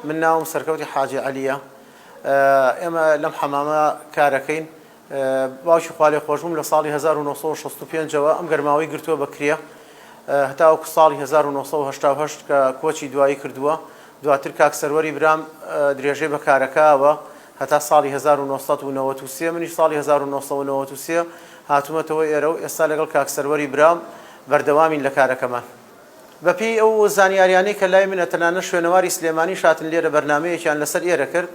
من ناوم سەرکەوتی حاجی عەلیە ئێمە لەم حەمامە کارەکەین باوکی خوا لێی خۆش بووم لە ساڵی 1965ەوە ئەم گەرماوەی گرتووە بەکرێ هەتا وەکو ساڵی 1970 کە کۆچی دوایی کردووە دواتر کاک سەروەری برام درێژەی بە کارەکەوە هەتا ساڵی 1993 منیش ساڵی 1993 هاتوومەتەوە ئێرە و ئێستا لەگەڵ کاک سەروەری برام بەردەوامین لە کارەکەمان بەپی ئەو زانیاریانەی کە لای منە تەنانە شوێنەواری سلێمانی شاتن لێرە بەرنامەیەکیان لەسەر ئێرە کرد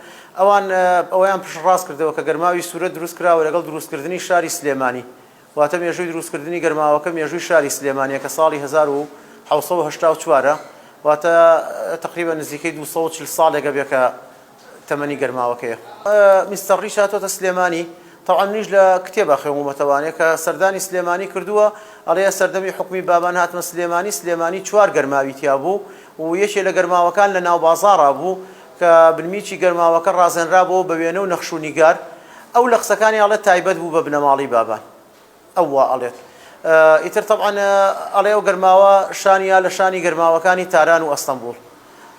ئەویان پشتڕاست کردەوە کە گەرماوی سوورەت دروست کراوە لەگەڵ دروستکردنی شاری سلێمانی واتە مێژووی دروستکردنی گەرماوەکە مێژووی شاری سلێمانیە کە ساڵی 1984 واتە تقریبا نزیکەی 240 ساڵێکە بێ کە تەمەنی گەرماوەکەیە میستەڕی هاتۆتە سلێمانی طبعا منیش لە کتێبە خوێنمەوەتەوانەیە کە سەردانی سلێمانی کردووە ئەڵێ سەردەمی حکومی بابان هاتمە سلێمانی چوار گەرماوی تیا بوو و یەکێ لە گەرماوەکان لە ناو بازاڕا بوو کە بنمیچی گەرماوەکە ڕازێنرابەوە بە وێنە و نەخش و نیگار ئەو لە قسەکانی ئەڵێ تایبەت بوو بە بنەماڵی بابان ئەوە ئەڵێت ئیتر طبعا ئەڵێ ئەو گەرماوە شانیا لە شانی گەرماوەکانی تاران و ئەستەمبول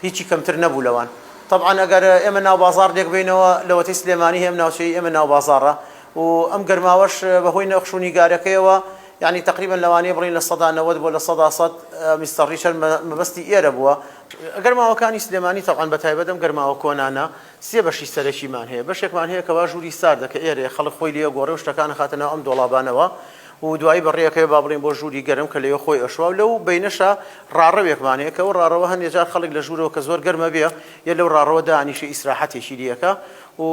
هیچی کەمتر نەبوو لەوان طبعا ئەگەر ئێمە ناو بازاڕ لێک بینەوە لەوەتەی سلێمانی هەیە ناوچەی ئێمە ناو بازاڕە و ئەم گەرماوەش بەهۆی نەخش و نیگارەکەیەوە یعنی تقریبا لەوانەیە بڕین لە 90 بۆ لە 100 میستەڕیش مەبەستی ئێرە بووە گەرماوەکانی سلێمانی طبعا بەتایبەت ئەم گەرماوە کۆنانە سێ بەشی سەرەکیمان هەیە بەشێکمان هەیە کەوا ژووری ساردە کە ئێرە خەڵک خۆی لێ گۆڕێ و شتەکانە خاتەنەوە ئەم دۆڵابانەوە و دوایی بەڕێەکەی با بڵین بۆ ژووری گەرم کە لێوە خۆی ئەشوا و لەو بینەشە ڕاڕەوێکمانەیە کە ئەو ڕاڕەوە هەندێک جار خەڵک لە ژوورەوە کە زۆر گەرمە بێ یە لەو ڕاڕەوە دانیشی ئیسراحەتێکی دیەکە و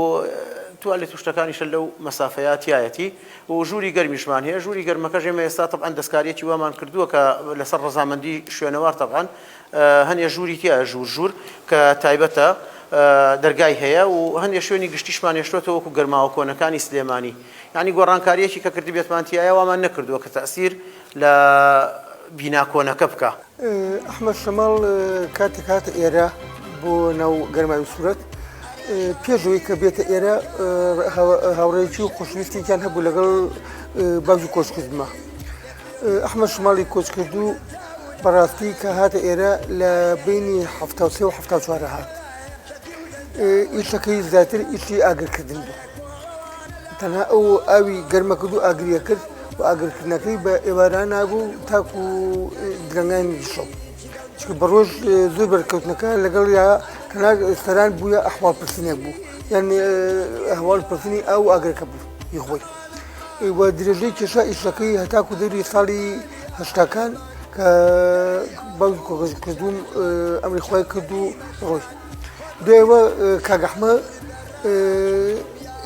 توالێت شتەکانیشە لەو مەسافەیەتیایەتی و ژووری گەرمیشمان هەیە ژووری گەرمەکەش ئێمە ئێستا طبعا دەستکاریەکی وامان کردووە کە لەسەر ڕەزامەندی شوێنەوار طبعا هەندێک ژووری تایە ژوور کە تایبەتە دەرگای هەیە و هەندێک شوێنی گشتیشمان هێشتوێتەوە وەکو گەرماوە کۆنەکانی سلێمانی یعنی گۆڕانکاریەکی کە کردی بێتمانتیایە وامان نەکردووە کە تەئسیر لە بینا کۆنەکە بکە ئەحمەد شەماڵ کاتێک هاتە ئێرە بۆ ناو گەرماوی سوورەت پێشەوەی کە بێتە ئێرە هاوڕێکی و خۆشویستێکیان هەبوو لەگەڵ باوکی کۆچکردمە ئەحمەد شەماڵی کۆچکردو بەڕاستی کە هاتە ئێرە لە بینی 73 و 74 هات ئیشەکەی زیاتر ئیشی ئاگرکردن بوو تەنها ئەو ئاوی گەرمە کرد و ئاگریە کرد و ئاگرکردنەکەی بە ئێواران نابوو تاکو درەنگانی شەو چکە بەڕۆژ زۆر بەرکەوتنەکە لەگەڵ کەنا سەران بووە ئەحواڵپرسینێک بوو یعنی ئەحواڵپرسینی ئاو ئاگرەکە بوو یخۆی و درێژەی کێشا ئیشەکەی هەتاکو دەوری ساڵی هەشتاکان کە باوکی کۆچکردوم ئەمری خوای کرد و ڕۆژ دوێوە کاگەحمە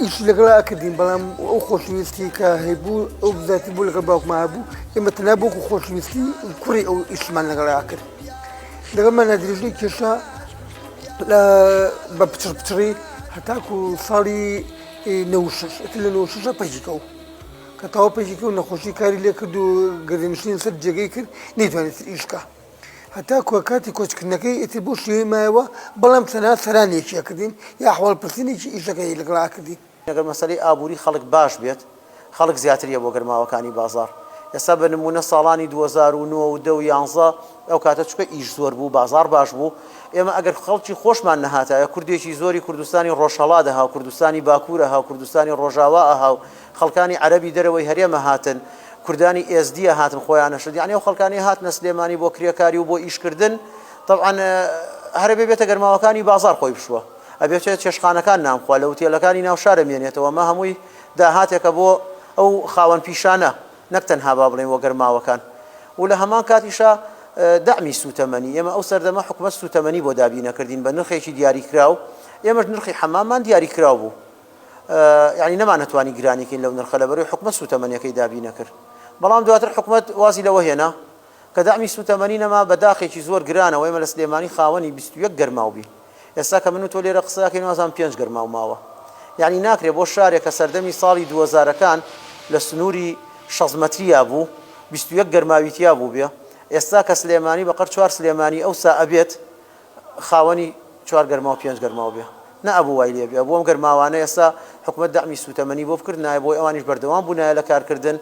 ئیشی لەگەڵا ئەکردین بەڵام ئەو خۆشویستی کە هەیبوو ئەو بزاتی بوو لەگەڵ باوکما هەبوو ئێمە تەنها بۆکو خۆشویستی کوڕی ئەو ئیشمان لەگەڵا کرد لەگەڵمان درێژەی کێشا بە پچڕی هەتاکو ساڵی 96 لە 96 پەیجیکەوە کە تاوە پەیجیکە و نەخۆشی کاری لێ کرد و گەردەنشینی سەر جێگەی کرد نەیتوانێت ئیشکە هەتاکو کاتی کۆچکردنەکەی ئیتر بۆ شێوەی مایەوە بەڵام تەنها سەرانێکیە کردین یا ئەحواڵپرسینێکی ئیشەکەی لەگەڵا کردین ئەگەر مەسەلەی ئابووری خەڵک باش بێت خەڵک زیاتریە بۆ گەرماوەکانی بازاڕ ئێستا بە نمونە ساڵانی 2009 و 2011 ئەو کاتە چکە ئیش زۆر بوو بازاڕ باش بوو ئێمە ئەگەر خەڵکی خۆشمان نەهاتایە کوردێکی زۆری کوردستانی ڕۆژهەڵا دەها کوردستانی باکوورە ها کوردستانی ڕۆژاوا ئەها و خەڵکانی عەرەبی دەرەوەی هەرێمە هاتن کوردانی ئێزدیە هاتن خۆیانە شد یعنی ئەو خەڵکانی هاتنە سلێمانی بۆ کرێکاری و بۆ ئیشکردن طبعا هەرە بێتە گەرماوەکانی بازاڕ خۆی بشوە ئەبێت چێشخانەکان نامخوا لە وتێلەکانی ناو شارە مێنێتەوە مە هەمووی داهاتێکە بۆ ئەو خاوەن پیشانە نەک تەنها با بڵێن وە گەرماوەکان و لە هەمان کاتیشە دەعمی سوتەمەنی ئێمە ئەو سەردەمە حکومەت سوتەمەنی بۆ دابین نەکردین بە نرخێکی دیاریکراو ئێمەش نرخی حەمامان دیاریکراو بوو یعنی نەمانەتوانی گرانیکەین لەو نرخە لەبەرەوەی حکومەت سوتەمەنیەکەی دابین نەکرد بەڵام دواتر حکومەت وازی لەوە هێنا کە دەعمی سوتەمەنی نەما بە داخێکی زۆر گرانەوە ئێمە لە سلێمانی خاوەنی 21 گەرماو بی ئێستا کە من و تۆ لێرە قسەکەین وازان 5 گەرماو ماوە یعنی ناکرێت بۆ شارێک کە سەردەمی ساڵی 2000ەکان لە سنووری 6 مەتریا بوو 21 گەرماویتیا بوو بێ ئێستا کە سلێمانی بەقەر 4 سلێمانی ئەوسا ئەبێت خاوەنی 4 گەرماو 5 گەرماو بێ نەبوو وای لێ بێ بۆ ئەم گەرماوانە ئێستا حکومەت دەعمی سوتەمەنی بۆ بکردنایە بۆی ئەوانیش بەردەوام بوونایە لە کارکردن